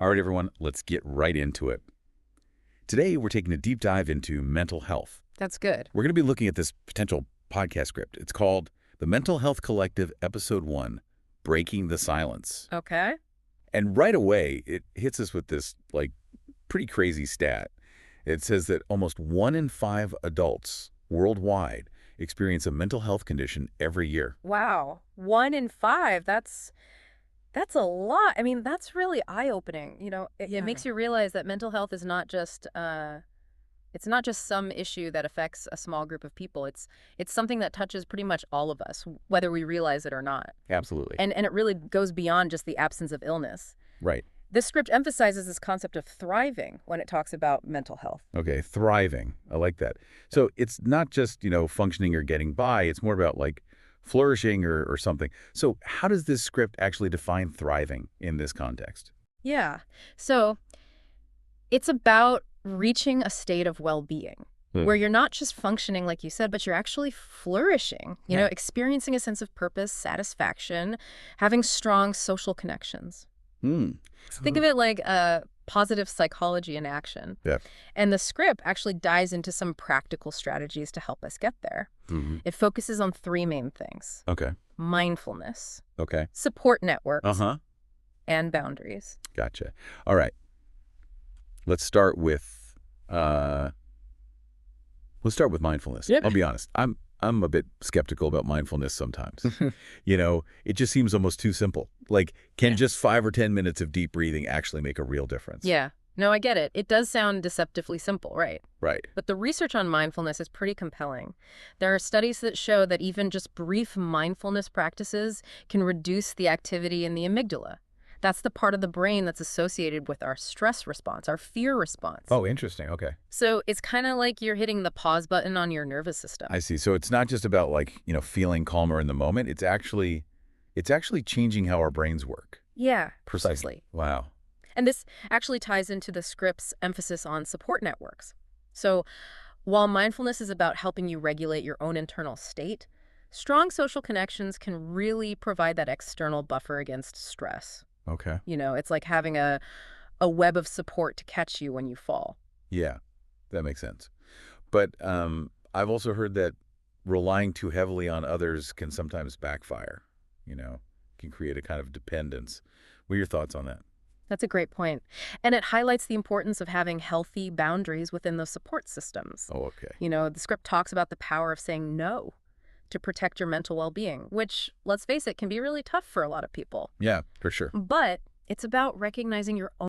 All right, everyone, let's get right into it. Today, we're taking a deep dive into mental health. That's good. We're going to be looking at this potential podcast script. It's called The Mental Health Collective, Episode 1, Breaking the Silence. Okay. And right away, it hits us with this, pretty crazy stat. It says that almost 1 in 5 adults worldwide experience a mental health condition every year. Wow. 1 in 5. That's a lot. I mean, that's really eye-opening. It makes you realize that mental health is not just it's not just some issue that affects a small group of people. It's something that touches pretty much all of us, whether we realize it or not. Absolutely. And it really goes beyond just the absence of illness. Right. This script emphasizes this concept of thriving when it talks about mental health. Okay, thriving. I like that. So it's not just, functioning or getting by. It's more about, flourishing or something. So how does this script actually define thriving in this context? Yeah. So it's about reaching a state of well-being where you're not just functioning, like you said, but you're actually flourishing, experiencing a sense of purpose, satisfaction, having strong social connections. Think of it like a positive psychology in action. Yeah. And the script actually dives into some practical strategies to help us get there. It focuses on 3 main things. Okay. Mindfulness, Okay. support networks, Uh-huh. and boundaries. Gotcha. All right. Let's start with mindfulness. Yep. I'll be honest. I'm a bit skeptical about mindfulness sometimes. It just seems almost too simple. Can just 5 or 10 minutes of deep breathing actually make a real difference? Yeah. No, I get it. It does sound deceptively simple, right? Right. But the research on mindfulness is pretty compelling. There are studies that show that even just brief mindfulness practices can reduce the activity in the amygdala. That's the part of the brain that's associated with our stress response, our fear response. Oh, interesting. Okay. So it's kind of like you're hitting the pause button on your nervous system. I see. So it's not just about feeling calmer in the moment. It's actually changing how our brains work. Yeah, precisely. Wow. And this actually ties into the script's emphasis on support networks. So while mindfulness is about helping you regulate your own internal state, strong social connections can really provide that external buffer against stress. Okay. It's like having a web of support to catch you when you fall. Yeah, that makes sense. But I've also heard that relying too heavily on others can sometimes backfire, can create a kind of dependence. What are your thoughts on that? That's a great point. And it highlights the importance of having healthy boundaries within those support systems. Oh, okay. The script talks about the power of saying no to protect your mental well-being, which, let's face it, can be really tough for a lot of people. Yeah, for sure. But it's about recognizing your own